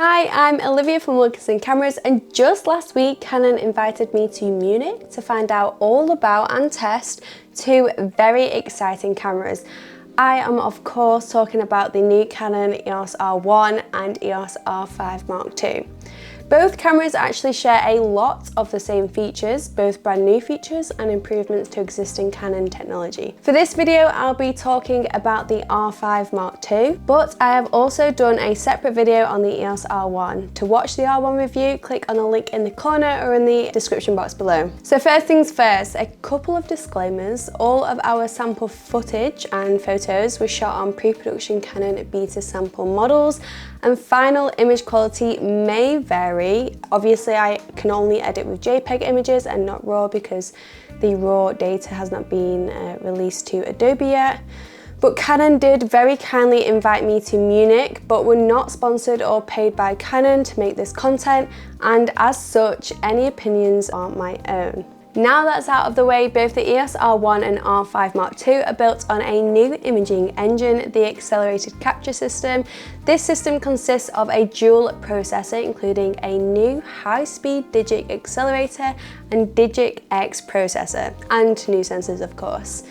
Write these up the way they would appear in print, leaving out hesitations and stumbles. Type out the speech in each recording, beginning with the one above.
Hi, I'm Olivia from Wilkinson Cameras, and just last week Canon invited me to Munich to find out all about and test two very exciting cameras. I am of course talking about the new Canon EOS R1 and EOS R5 Mark II. Both cameras actually share a lot of the same features, both brand new features and improvements to existing Canon technology. For this video, I'll be talking about the R5 Mark II, but I have also done a separate video on the EOS R1. To watch the R1 review, click on the link in the corner or in the description box below. So first things first, a couple of disclaimers. All of our sample footage and photos were shot on pre-production Canon beta sample models, and final image quality may vary. Obviously, I can only edit with JPEG images and not RAW because the RAW data has not been released to Adobe yet. But Canon did very kindly invite me to Munich, but were not sponsored or paid by Canon to make this content, and as such, any opinions are my own. Now that's out of the way, both the EOS R1 and R5 Mark II are built on a new imaging engine, the accelerated capture system. This system consists of a dual processor, including a new high-speed Digic accelerator and Digic X processor, and new sensors of course.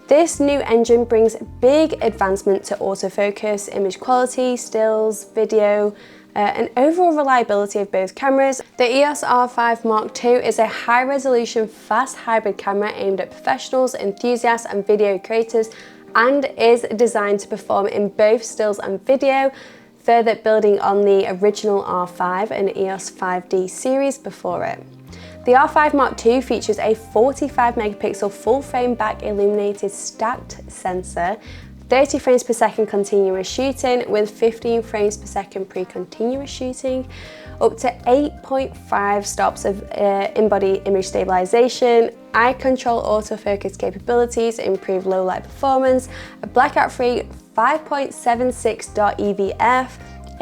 This new engine brings big advancement to autofocus, image quality, stills, video, and overall reliability of both cameras. The EOS R5 Mark II is a high-resolution, fast hybrid camera aimed at professionals, enthusiasts, and video creators, and is designed to perform in both stills and video, further building on the original R5 and EOS 5D series before it. The R5 Mark II features a 45 megapixel full-frame back illuminated stacked sensor, 30 frames per second continuous shooting with 15 frames per second pre-continuous shooting, up to 8.5 stops of in-body image stabilisation, eye control autofocus capabilities, improved low light performance, a blackout-free 5.76.EVF,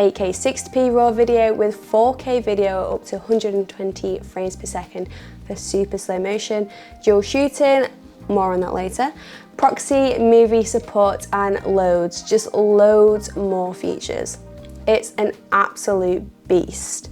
8K 60p RAW video with 4K video up to 120 frames per second for super slow motion, dual shooting, more on that later, proxy movie support, and loads more features. It's an absolute beast.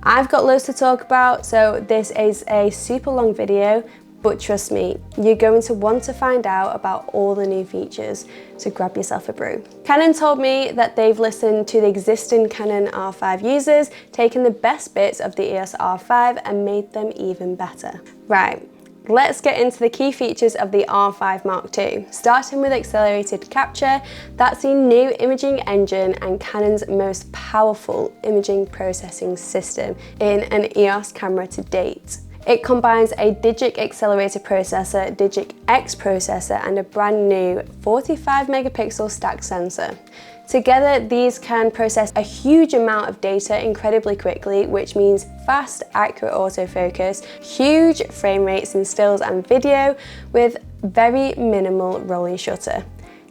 I've got loads to talk about, so this is a super long video, but trust me, you're going to want to find out about all the new features, so grab yourself a brew. Canon told me that they've listened to the existing Canon R5 users, taken the best bits of the EOS R5 and made them even better. Right. Let's get into the key features of the R5 Mark II. Starting with accelerated capture, that's the new imaging engine and Canon's most powerful imaging processing system in an EOS camera to date. It combines a Digic accelerator processor, Digic X processor, and a brand new 45 megapixel stacked sensor. Together, these can process a huge amount of data incredibly quickly, which means fast, accurate autofocus, huge frame rates in stills and video, with very minimal rolling shutter.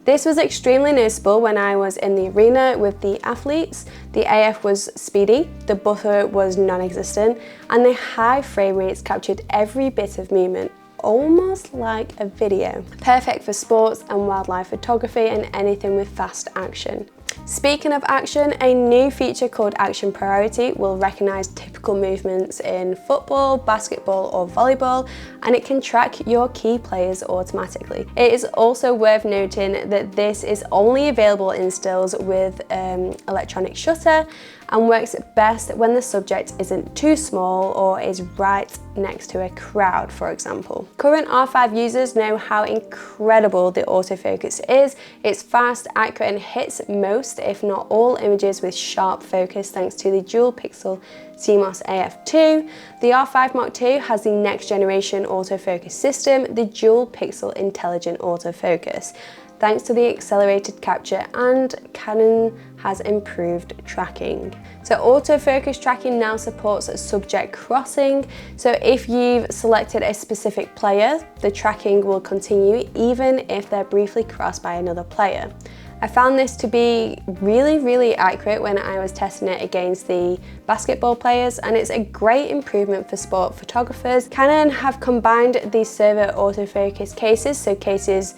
This was extremely noticeable when I was in the arena with the athletes. The AF was speedy, the buffer was non-existent, and the high frame rates captured every bit of movement, almost like a video. Perfect for sports and wildlife photography and anything with fast action. Speaking of action, a new feature called Action Priority will recognise typical movements in football, basketball or volleyball, and it can track your key players automatically. It is also worth noting that this is only available in stills with electronic shutter and works best when the subject isn't too small or is right next to a crowd, for example. Current R5 users know how incredible the autofocus is. It's fast, accurate, and hits most, if not all, images with sharp focus thanks to the dual pixel CMOS AF2. The R5 Mark II has the next generation autofocus system, the dual pixel intelligent autofocus, thanks to the accelerated capture, and Canon has improved tracking. So autofocus tracking now supports subject crossing. So if you've selected a specific player, the tracking will continue even if they're briefly crossed by another player. I found this to be really accurate when I was testing it against the basketball players, and it's a great improvement for sport photographers. Canon have combined the servo autofocus cases, so cases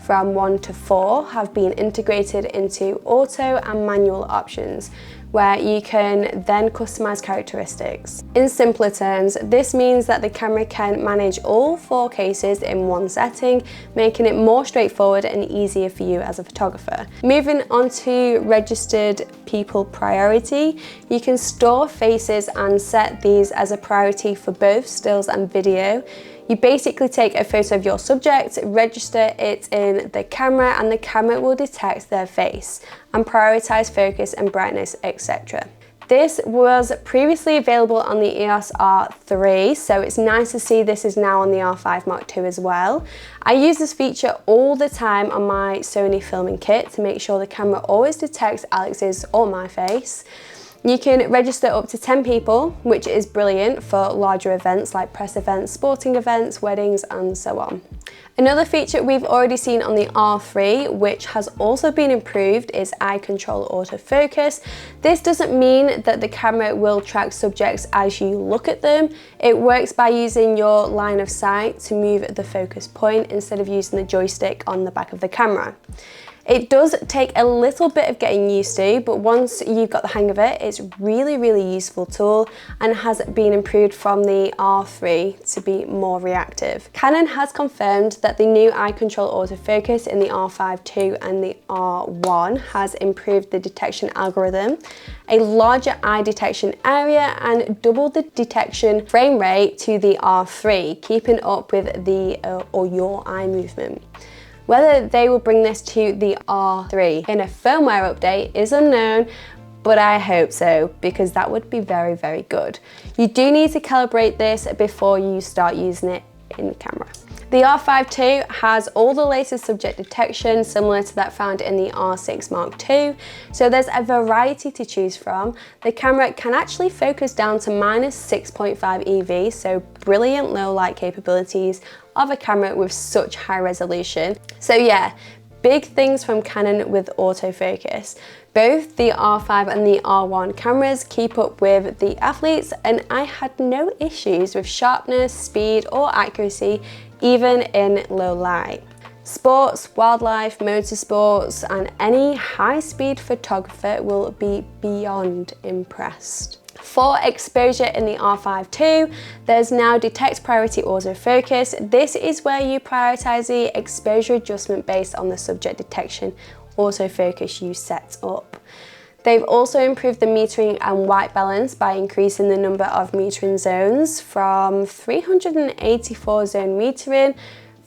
from 1 to 4 have been integrated into auto and manual options, where you can then customize characteristics. In simpler terms, this means that the camera can manage all 4 cases in one setting, making it more straightforward and easier for you as a photographer. Moving on to registered people priority, you can store faces and set these as a priority for both stills and video. You basically take a photo of your subject, register it in the camera, and the camera will detect their face and prioritize focus and brightness, etc. This was previously available on the EOS R3, so it's nice to see this is now on the R5 Mark II as well. I use this feature all the time on my Sony filming kit to make sure the camera always detects Alex's or my face. You can register up to 10 people, which is brilliant for larger events like press events, sporting events, weddings, and so on. Another feature we've already seen on the R3, which has also been improved, is eye control autofocus. This doesn't mean that the camera will track subjects as you look at them. It works by using your line of sight to move the focus point instead of using the joystick on the back of the camera. It does take a little bit of getting used to, but once you've got the hang of it, it's really useful tool and has been improved from the R3 to be more reactive. Canon has confirmed that the new eye control autofocus in the R5 II and the R1 has improved the detection algorithm, a larger eye detection area, and double the detection frame rate to the R3, keeping up with the or your eye movement. Whether they will bring this to the R3 in a firmware update is unknown, but I hope so, because that would be very good. You do need to calibrate this before you start using it in the camera. The R5 II has all the latest subject detection, similar to that found in the R6 Mark II, so there's a variety to choose from. The camera can actually focus down to -6.5 EV, so brilliant low light capabilities of a camera with such high resolution. So yeah, big things from Canon with autofocus. Both the R5 and the R1 cameras keep up with the athletes, and I had no issues with sharpness, speed, or accuracy, even in low light. Sports, wildlife, motorsports, and any high-speed photographer will be beyond impressed. For exposure in the R5 II, there's now detect priority autofocus. This is where you prioritize the exposure adjustment based on the subject detection autofocus you set up. They've also improved the metering and white balance by increasing the number of metering zones from 384 zone metering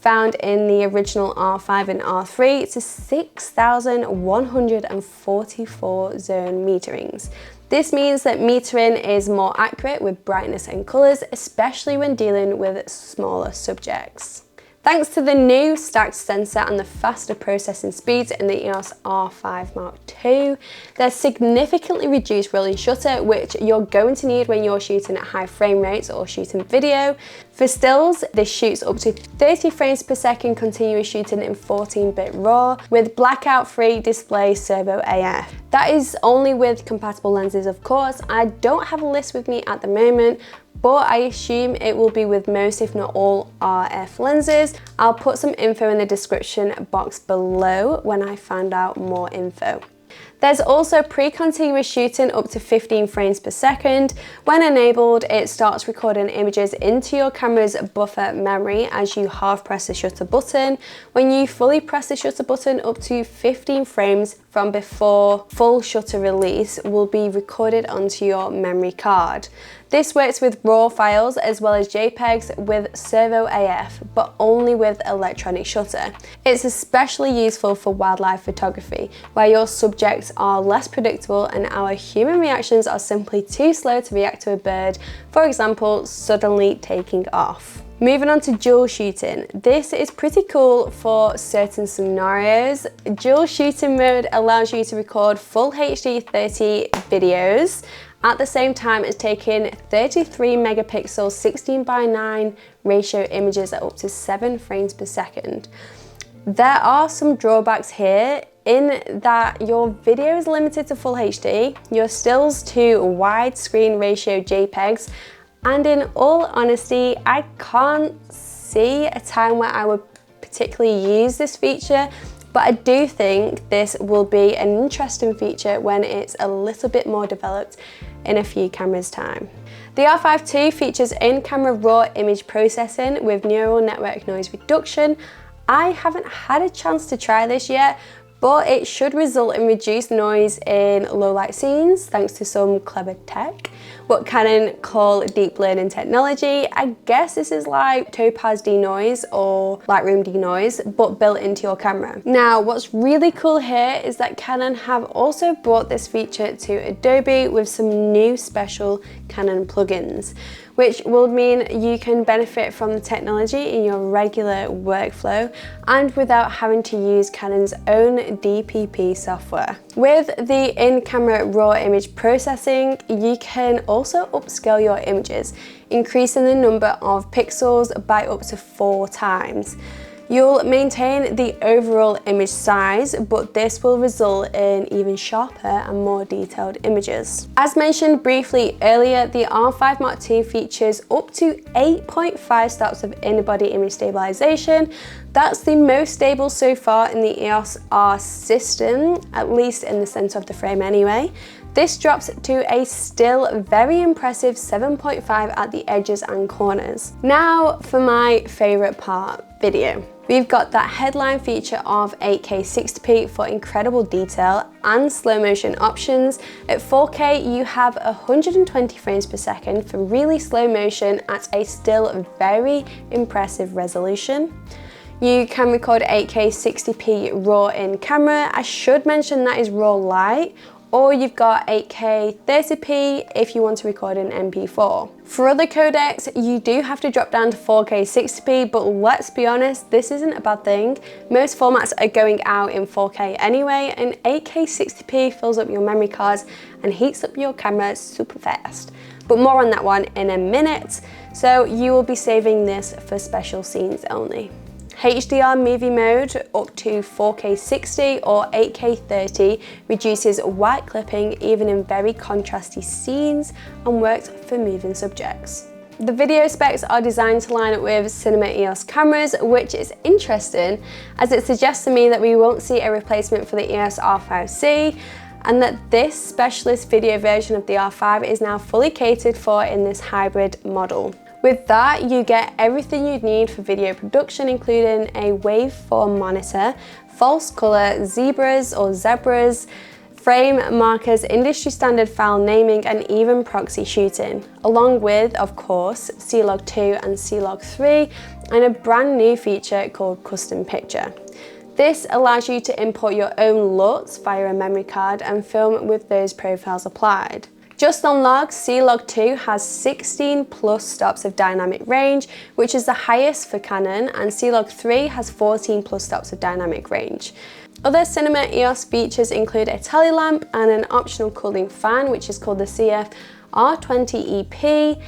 found in the original R5 and R3 to 6,144 zone meterings. This means that metering is more accurate with brightness and colours, especially when dealing with smaller subjects. Thanks to the new stacked sensor and the faster processing speeds in the EOS R5 Mark II, there's significantly reduced rolling shutter, which you're going to need when you're shooting at high frame rates or shooting video. For stills, this shoots up to 30 frames per second continuous shooting in 14-bit RAW with blackout-free display servo AF. That is only with compatible lenses, of course. I don't have a list with me at the moment, but I assume it will be with most, if not all, RF lenses. I'll put some info in the description box below when I find out more info. There's also pre-continuous shooting up to 15 frames per second. When enabled, it starts recording images into your camera's buffer memory as you half press the shutter button. When you fully press the shutter button, up to 15 frames from before full shutter release will be recorded onto your memory card. This works with RAW files as well as JPEGs with servo AF, but only with electronic shutter. It's especially useful for wildlife photography, where your subjects are less predictable and our human reactions are simply too slow to react to a bird, for example, suddenly taking off. Moving on to dual shooting. This is pretty cool for certain scenarios. Dual shooting mode allows you to record full HD 30 videos at the same time as taking 33 megapixel 16:9 ratio images at up to 7 frames per second. There are some drawbacks here in that your video is limited to full HD, your stills to widescreen ratio JPEGs, and in all honesty, I can't see a time where I would particularly use this feature but I do think this will be an interesting feature when it's a little bit more developed in a few cameras' time. The R5 II features in-camera raw image processing with neural network noise reduction. I haven't had a chance to try this yet, but it should result in reduced noise in low light scenes thanks to some clever tech, what Canon call deep learning technology. I guess this is like Topaz denoise or Lightroom denoise, but built into your camera. Now, what's really cool here is that Canon have also brought this feature to Adobe with some new special Canon plugins, which will mean you can benefit from the technology in your regular workflow and without having to use Canon's own DPP software. With the in-camera raw image processing, you can also upscale your images, increasing the number of pixels by up to 4 times. You'll maintain the overall image size, but this will result in even sharper and more detailed images. As mentioned briefly earlier, the R5 Mark II features up to 8.5 steps of in-body image stabilisation. That's the most stable so far in the EOS R system, at least in the centre of the frame anyway. This drops to a still very impressive 7.5 at the edges and corners. Now for my favourite part, video. We've got that headline feature of 8K 60p for incredible detail and slow motion options. At 4K, you have 120 frames per second for really slow motion at a still very impressive resolution. You can record 8K 60p RAW in camera. I should mention that is RAW light, or you've got 8K 30p if you want to record in MP4. For other codecs, you do have to drop down to 4K 60p, but let's be honest, this isn't a bad thing. Most formats are going out in 4K anyway, and 8K 60p fills up your memory cards and heats up your camera super fast. But more on that one in a minute, so you will be saving this for special scenes only. HDR movie mode up to 4K 60 or 8K 30 reduces white clipping even in very contrasty scenes and works for moving subjects. The video specs are designed to line up with Cinema EOS cameras, which is interesting as it suggests to me that we won't see a replacement for the EOS R5C, and that this specialist video version of the R5 is now fully catered for in this hybrid model. With that, you get everything you'd need for video production, including a waveform monitor, false color, zebras, frame markers, industry standard file naming, and even proxy shooting, along with, of course, C-Log 2 and C-Log 3, and a brand new feature called Custom Picture. This allows you to import your own LUTs via a memory card and film with those profiles applied. Just on logs, C-Log 2 has 16 plus stops of dynamic range, which is the highest for Canon, and C-Log 3 has 14 plus stops of dynamic range. Other Cinema EOS features include a tally lamp and an optional cooling fan, which is called the CF R20 EP.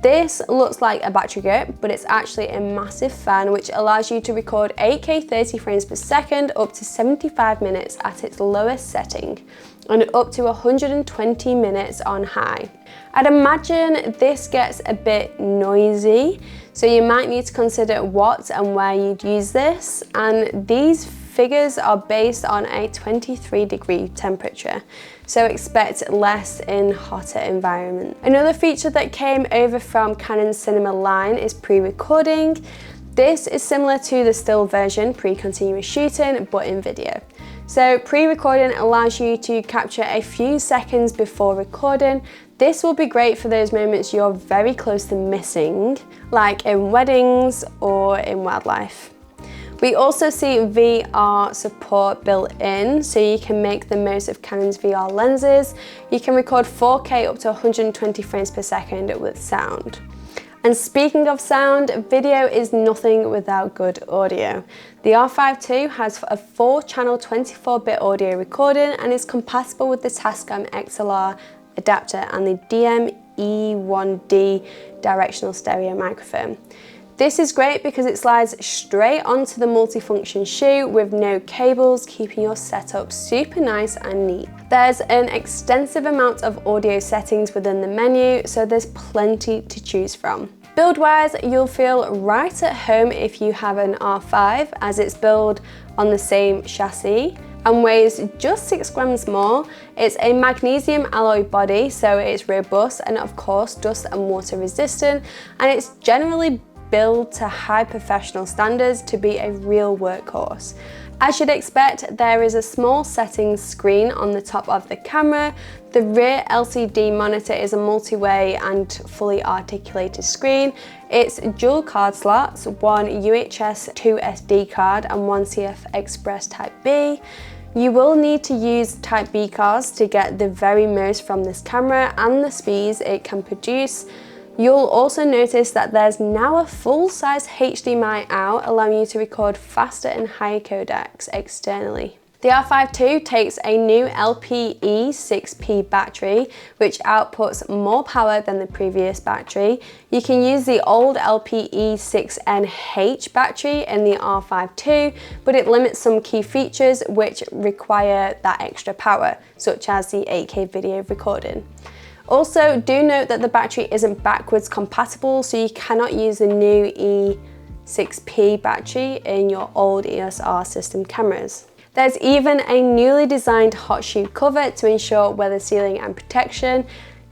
This looks like a battery grip, but it's actually a massive fan which allows you to record 8K 30 frames per second up to 75 minutes at its lowest setting and up to 120 minutes on high. I'd imagine this gets a bit noisy, so you might need to consider what and where you'd use this, and these figures are based on a 23-degree temperature, so expect less in hotter environments. Another feature that came over from Canon's cinema line is pre-recording. This is similar to the still version, pre-continuous shooting, but in video. So pre-recording allows you to capture a few seconds before recording. This will be great for those moments you're very close to missing, like in weddings or in wildlife. We also see VR support built in, so you can make the most of Canon's VR lenses. You can record 4K up to 120 frames per second with sound. And speaking of sound, video is nothing without good audio. The R5 II has a 4-channel 24-bit audio recording and is compatible with the Tascam XLR adapter and the DM-E1D directional stereo microphone. This is great because it slides straight onto the multifunction shoe with no cables, keeping your setup super nice and neat. There's an extensive amount of audio settings within the menu, so there's plenty to choose from. Build-wise, you'll feel right at home if you have an R5, as it's built on the same chassis and weighs just 6 grams more. It's a magnesium alloy body, so it's robust and of course dust and water resistant, and it's generally built to high professional standards to be a real workhorse. As you'd expect, there is a small settings screen on the top of the camera. The rear LCD monitor is a multi-way and fully articulated screen. It's dual card slots, one UHS 2 SD card and one CF Express Type B. You will need to use Type B cards to get the very most from this camera and the speeds it can produce. You'll also notice that there's now a full-size HDMI out, allowing you to record faster and higher codecs externally. The R5 II takes a new LPE6P battery, which outputs more power than the previous battery. You can use the old LPE6NH battery in the R5 II, but it limits some key features which require that extra power, such as the 8K video recording. Also, do note that the battery isn't backwards compatible, so you cannot use the new E6P battery in your old EOS R system cameras. There's even a newly designed hot shoe cover to ensure weather sealing and protection.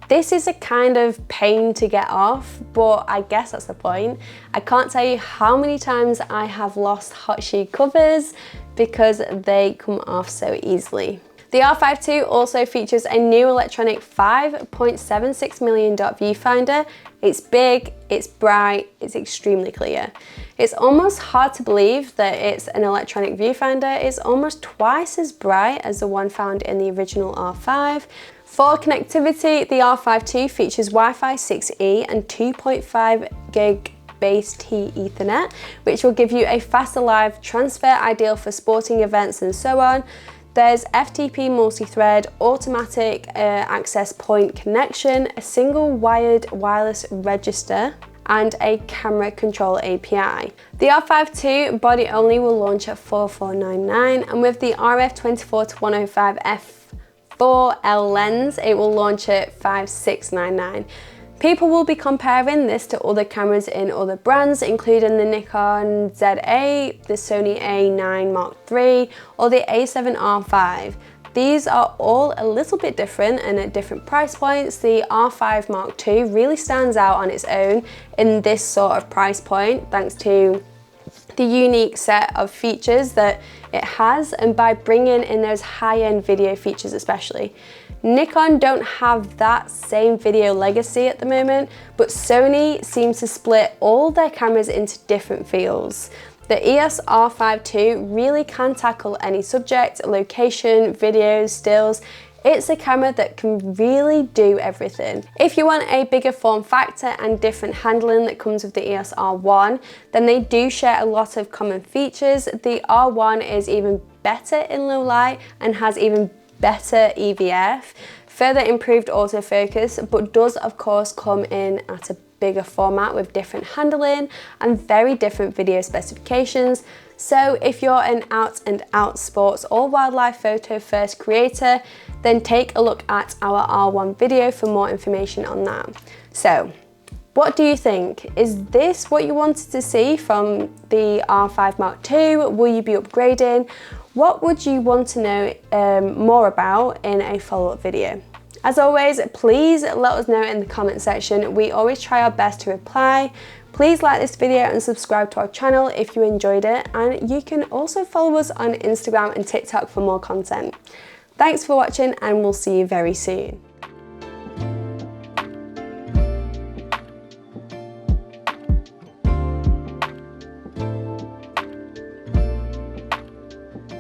This is a kind of pain to get off, but I guess that's the point. I can't tell you how many times I have lost hot shoe covers because they come off so easily. The R5 II also features a new electronic 5.76mm dot viewfinder. It's big, it's bright, it's extremely clear. It's almost hard to believe that it's an electronic viewfinder. It's almost twice as bright as the one found in the original R5. For connectivity, the R5 II features Wi-Fi 6E and 2.5 gig base T Ethernet, which will give you a faster live transfer, ideal for sporting events and so on. There's FTP multi-thread, automatic access point connection, a single wired wireless register, and a camera control API. The R5 II body only will launch at 4499, and with the RF24-105 f4L lens, it will launch at 5699. People will be comparing this to other cameras in other brands, including the Nikon Z8, the Sony A9 Mark III, or the A7 R5. These are all a little bit different and at different price points. The R5 Mark II really stands out on its own in this sort of price point, thanks to the unique set of features that it has, and by bringing in those high-end video features especially. Nikon don't have that same video legacy at the moment, but Sony seems to split all their cameras into different fields. The EOS R5 II really can tackle any subject, location, videos, stills. It's a camera that can really do everything. If you want a bigger form factor and different handling that comes with the EOS R1, then they do share a lot of common features. The R1 is even better in low light and has even better EVF, further improved autofocus, but does of course come in at a bigger format with different handling and very different video specifications. So if you're an out and out sports or wildlife photo first creator, then take a look at our R1 video for more information on that. So what do you think? Is this what you wanted to see from the R5 Mark II? Will you be upgrading? What would you want to know more about in a follow-up video? As always, please let us know in the comment section. We always try our best to reply. Please like this video and subscribe to our channel if you enjoyed it, and you can also follow us on Instagram and TikTok for more content. Thanks for watching, and we'll see you very soon.